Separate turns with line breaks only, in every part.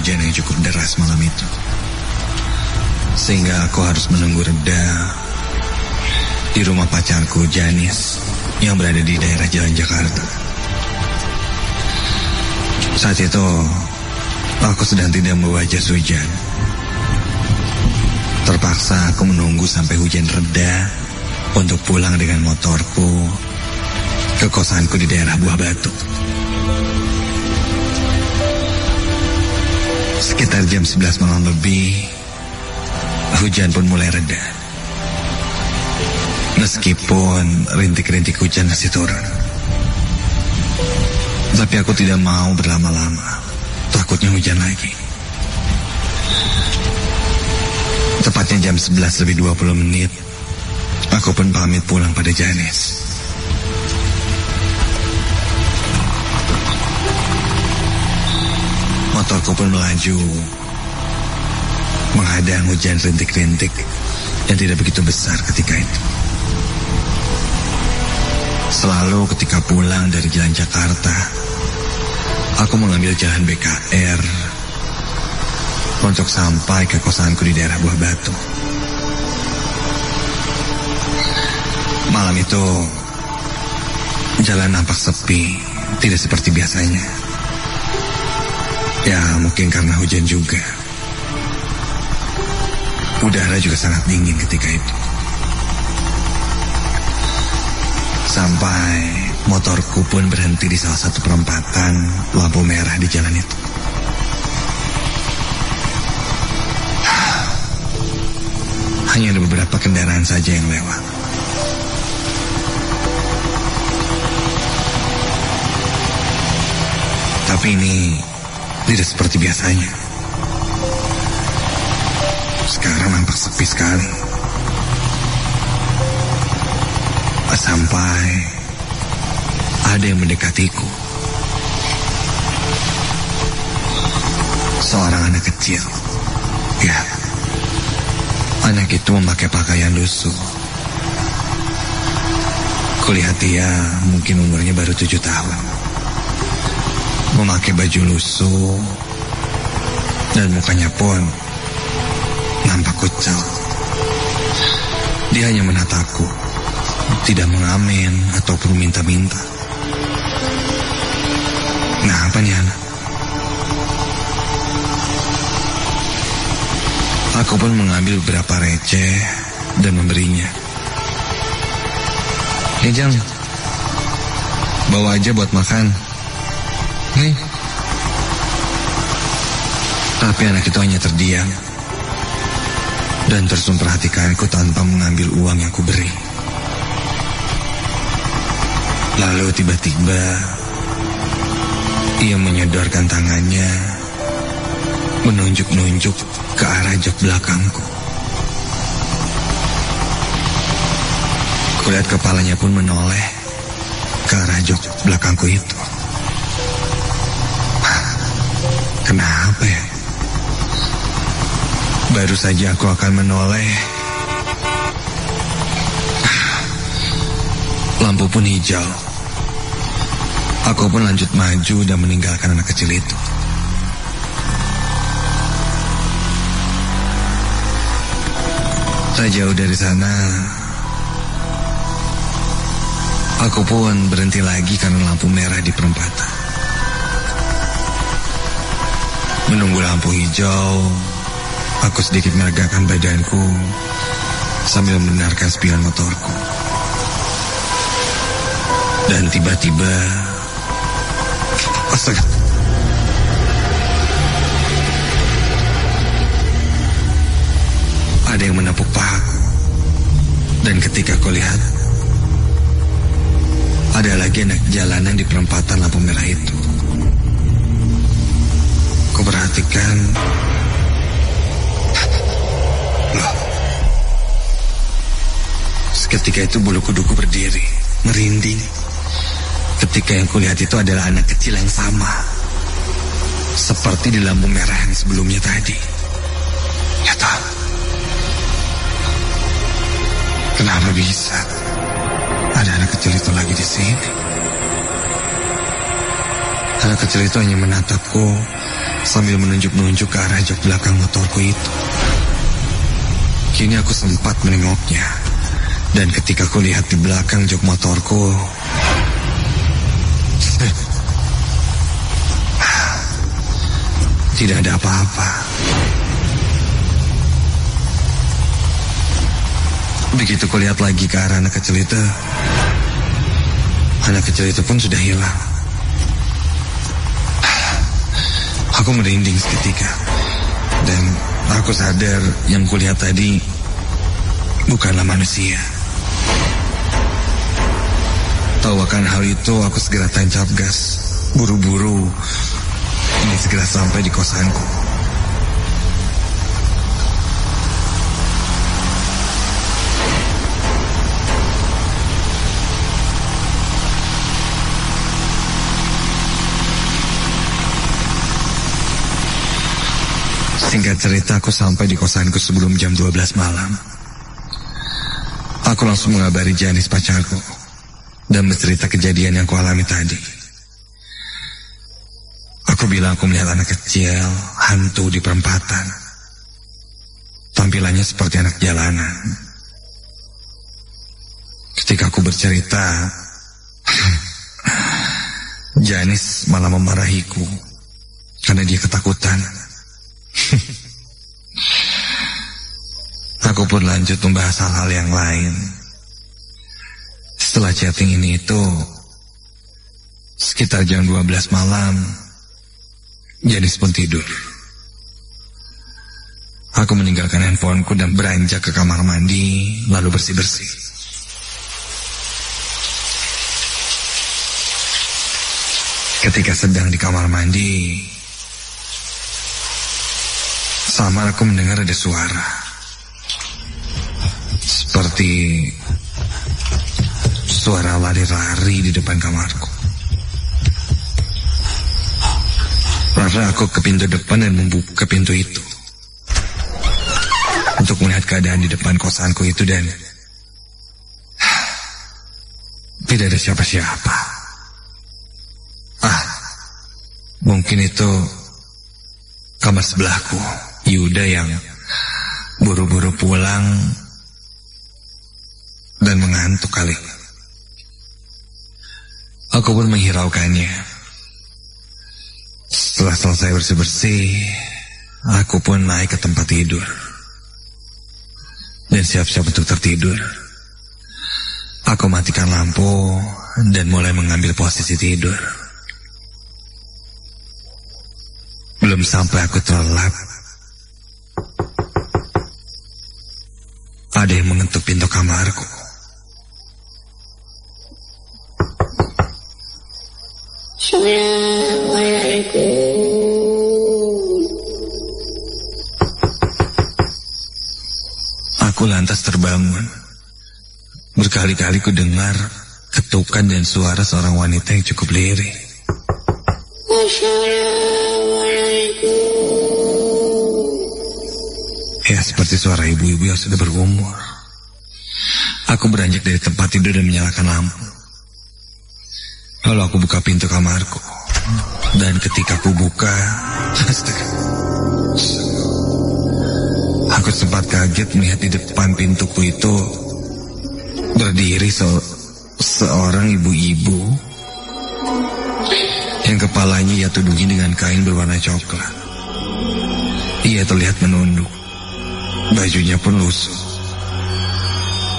hujan yang cukup deras malam itu, sehingga aku harus menunggu reda di rumah pacarku Janis yang berada di daerah Jalan Jakarta. Saat itu aku sedang tidak membawa jas hujan. Terpaksa aku menunggu sampai hujan reda untuk pulang dengan motorku ke kosanku di daerah Buah Batu. Sekitar jam 11 malam lebih, hujan pun mulai reda. Meskipun rintik-rintik hujan masih turun, tapi aku tidak mau berlama-lama, takutnya hujan lagi. Tepatnya jam 11 lebih 20 menit, aku pun pamit pulang pada Janis. Motorku pun melaju menghadang hujan rintik-rintik yang tidak begitu besar ketika itu. Selalu ketika pulang dari Jalan Jakarta, aku mengambil jalan BKR untuk sampai ke kosanku di daerah Buah Batu. Malam itu jalan nampak sepi, tidak seperti biasanya. Ya, mungkin karena hujan juga. Udara juga sangat dingin ketika itu. Sampai motorku pun berhenti di salah satu perempatan lampu merah di jalan itu. Hanya ada beberapa kendaraan saja yang lewat. Tapi ini tidak seperti biasanya. Sekarang nampak sepi sekali. Sampai ada yang mendekatiku. Seorang anak kecil. Ya, anak itu memakai pakaian lusuh. Kulihat dia mungkin umurnya baru 7 tahun. Memakai baju lusuh dan mukanya pun nampak kucel. Dia hanya menatapku, tidak mengamen ataupun minta-minta. Nah, apa nih anak? Aku pun mengambil beberapa receh dan memberinya. Jang, bawa aja buat makan. Nih. Tapi anak itu hanya terdiam dan terus memperhatikanku tanpa mengambil uang yang kuberi. Lalu tiba-tiba ia menyodorkan tangannya, menunjuk-nunjuk ke arah jok belakangku. Kulihat kepalanya pun menoleh ke arah jok belakangku itu. Kenapa ya? Baru saja aku akan menoleh, lampu pun hijau. Aku pun lanjut maju dan meninggalkan anak kecil itu. Tak jauh dari sana, aku pun berhenti lagi karena lampu merah di perempatan. Menunggu lampu hijau, aku sedikit meregangkan badanku sambil mendengarkan spion motorku. Dan tiba-tiba, astaga, ada yang menepuk pahaku. Dan ketika aku lihat, ada lagi anak jalanan di perempatan lampu merah itu. Aku perhatikan, loh, seketika itu bulu kuduku berdiri, merinding. Ketika yang kulihat itu adalah anak kecil yang sama, seperti di lampu merah yang sebelumnya tadi. Ya tak, kenapa bisa ada anak kecil itu lagi di sini? Anak kecil itu hanya menatapku sambil menunjuk-nunjuk ke arah jok belakang motorku itu. Kini aku sempat menengoknya, dan ketika aku lihat di belakang jok motorku, tidak ada apa-apa. Begitu ku lihat lagi ke arah anak kecil itu pun sudah hilang. Aku merinding seketika, dan aku sadar yang kulihat tadi bukanlah manusia. Tahu akan hal itu, aku segera tancap gas, buru-buru ingin segera sampai di kosanku. Singkat cerita, aku sampai di kosanku sebelum jam 12 malam. Aku langsung mengabari Janis pacarku dan bercerita kejadian yang kualami tadi. Aku bilang aku melihat anak kecil hantu di perempatan. Tampilannya seperti anak jalanan. Ketika aku bercerita, Janis malah memarahiku karena dia ketakutan. Aku pun lanjut membahas hal-hal yang lain. Setelah chatting ini itu, sekitar jam 12 malam, Janis pun tidur. Aku meninggalkan handphoneku dan beranjak ke kamar mandi, lalu bersih-bersih. Ketika sedang di kamar mandi, samar aku mendengar ada suara seperti suara lari-lari di depan kamarku. Lalu aku ke pintu depan dan membuka pintu itu untuk melihat keadaan di depan kosanku itu, dan tidak ada siapa-siapa. Mungkin itu kamar sebelahku, Yuda, yang buru-buru pulang dan mengantuk kali. Aku pun menghiraukannya. Setelah selesai bersih-bersih, aku pun naik ke tempat tidur dan siap-siap untuk tertidur. Aku matikan lampu dan mulai mengambil posisi tidur. Belum sampai aku terlelap, ada yang mengetuk pintu kamarku. Aku lantas terbangun. Berkali-kali ku dengar ketukan dan suara seorang wanita yang cukup lirih. Ya, seperti suara ibu-ibu yang sudah berumur. Aku beranjak dari tempat tidur dan menyalakan lampu. Lalu aku buka pintu kamarku. Dan ketika aku buka, aku sempat kaget melihat di depan pintuku itu berdiri seorang ibu-ibu yang kepalanya ia tudungi dengan kain berwarna coklat. Ia terlihat menunduk. Bajunya pun lusuh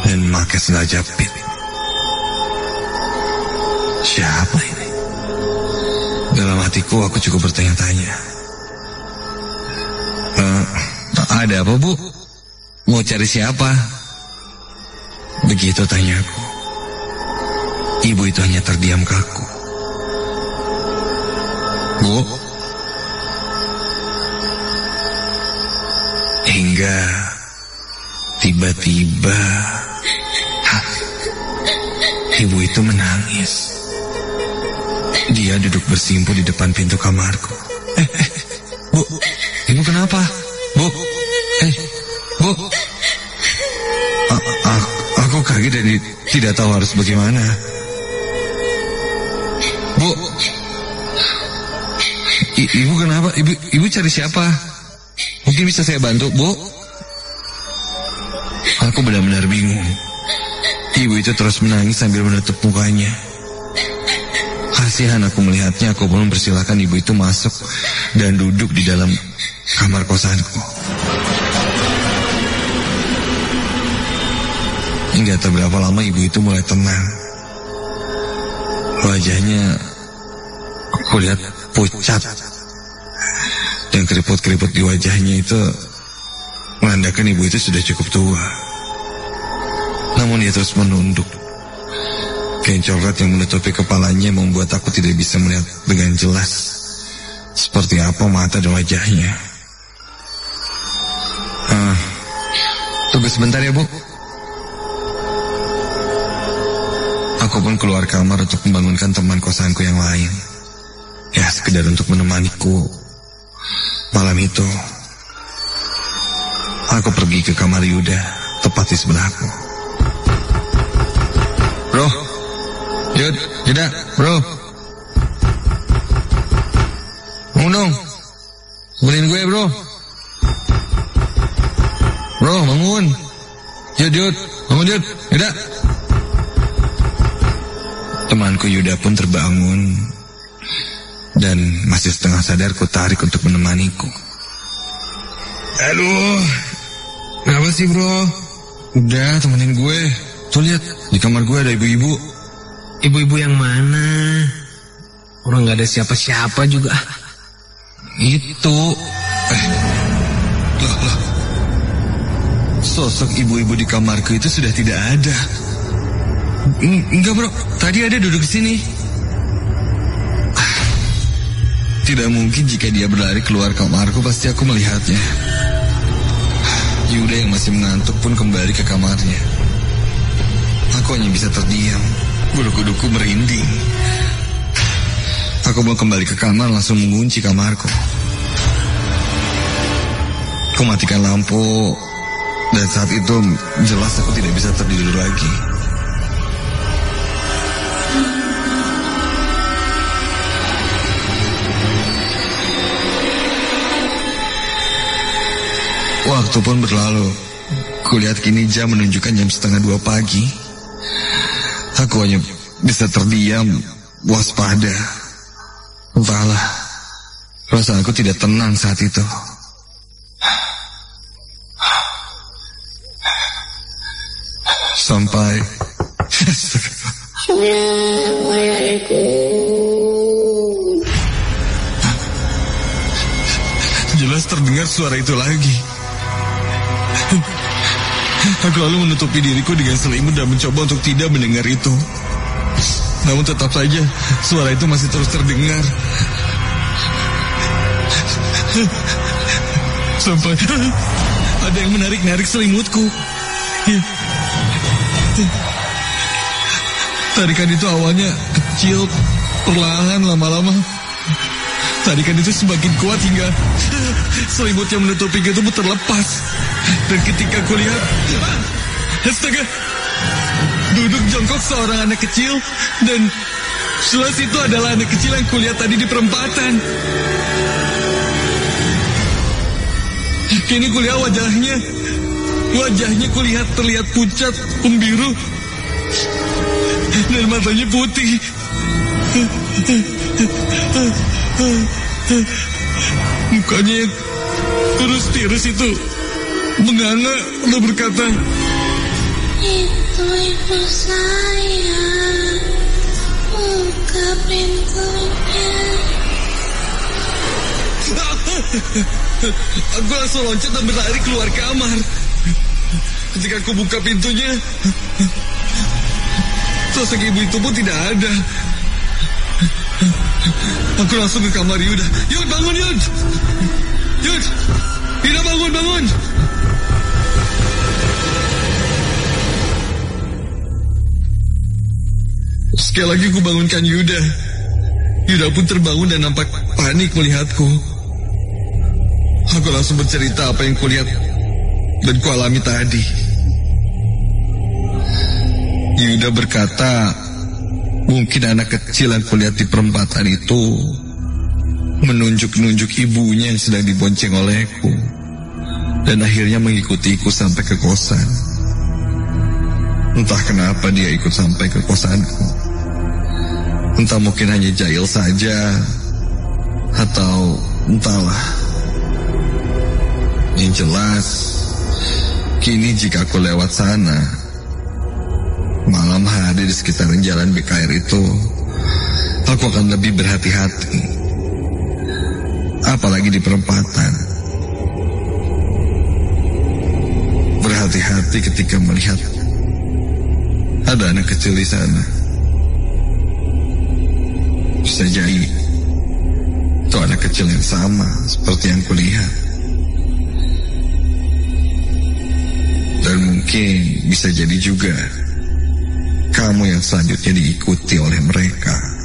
dan memakai sandal jepit. Siapa ini? Dalam hatiku aku cukup bertanya-tanya. Ada apa, Bu? Mau cari siapa? Begitu tanyaku. Ibu itu hanya terdiam kaku. Bu? Hingga tiba-tiba ibu itu menangis. Dia duduk bersimpu di depan pintu kamarku. Bu, ibu kenapa? Bu, Bu. Aku kaget dan tidak tahu harus bagaimana. Bu, Ibu kenapa? Ibu cari siapa? Mungkin bisa saya bantu, Bu? Aku benar-benar bingung. Ibu itu terus menangis sambil menutup mukanya. Kasihan aku melihatnya, aku pun mempersilahkan ibu itu masuk dan duduk di dalam kamar kosanku. Hingga tak berapa lama ibu itu mulai tenang. Wajahnya aku lihat pucat. Dan keriput-keriput di wajahnya itu menandakan ibu itu sudah cukup tua. Namun dia terus menunduk. Kain coklat yang menutupi kepalanya membuat aku tidak bisa melihat dengan jelas seperti apa mata dan wajahnya. Tunggu sebentar ya, Bu. Aku pun keluar kamar untuk membangunkan teman kosanku yang lain. Ya, sekedar untuk menemaniku. Malam itu aku pergi ke kamar Yuda, tepat di sebelahku. Bro, Yuda, bro. Bangun dong. Bangunin gue, bro. Bro, bangun. Yud, bangun, Yud. Yuda. Temanku Yuda pun terbangun. Dan masih setengah sadar ku tarik untuk menemaniku. Aduh, kenapa sih, bro? Udah, temenin gue. Tuh lihat, di kamar gue ada ibu-ibu.
Ibu-ibu yang mana? Orang gak ada siapa-siapa juga.
Itu. Loh. Sosok ibu-ibu di kamarku itu sudah tidak ada. Enggak, bro. Tadi ada duduk di sini. Tidak mungkin jika dia berlari keluar kamarku, pasti aku melihatnya. Yuda yang masih mengantuk pun kembali ke kamarnya. Aku hanya bisa terdiam, bulu kuduku merinding. Aku mau kembali ke kamar, langsung mengunci kamarku. Aku matikan lampu, dan saat itu jelas aku tidak bisa tertidur lagi. Waktu pun berlalu. Kulihat kini jam menunjukkan jam 1:30 pagi. Aku hanya bisa terdiam, waspada. Entahlah, perasaanku tidak tenang saat itu. Sampai jelas terdengar suara itu lagi. Aku lalu menutupi diriku dengan selimut dan mencoba untuk tidak mendengar itu. Namun tetap saja suara itu masih terus terdengar. Sampai ada yang menarik-narik selimutku. Tarikan itu awalnya kecil, perlahan lama-lama. Tarikan itu semakin kuat hingga selimut yang menutupiku itu terlepas. Dan ketika aku lihat, astaga, duduk jongkok seorang anak kecil. Dan jelas itu adalah anak kecil yang kulihat tadi di perempatan. Kini kulihat wajahnya. Wajahnya kulihat terlihat pucat, pembiru. Dan matanya putih. Mukanya yang kurus tirus itu menganga lalu berkata,
"Itu ibu saya, buka pintunya."
Aku langsung loncat dan berlari keluar kamar. Ketika aku buka pintunya, sosok ibu itu pun tidak ada. Aku langsung ke kamar Yuda. Yud, bangun, Yud! Yud! Yuda, bangun! Sekali lagi aku bangunkan Yuda. Yuda pun terbangun dan nampak panik melihatku. Aku langsung bercerita apa yang kulihat dan kualami tadi. Yuda berkata, mungkin anak kecil yang kulihat di perempatan itu menunjuk-nunjuk ibunya yang sedang dibonceng olehku, dan akhirnya mengikutiku sampai ke kosan. Entah kenapa dia ikut sampai ke kosanku. Entah mungkin hanya jahil saja, atau entahlah. Yang jelas, kini jika aku lewat sana, malam hari di sekitaran jalan BKR itu, aku akan lebih berhati-hati. Apalagi di perempatan. Berhati-hati ketika melihat ada anak kecil di sana. Bisa jadi itu anak kecil yang sama seperti yang kulihat. Dan mungkin bisa jadi juga kamu yang selanjutnya diikuti oleh mereka.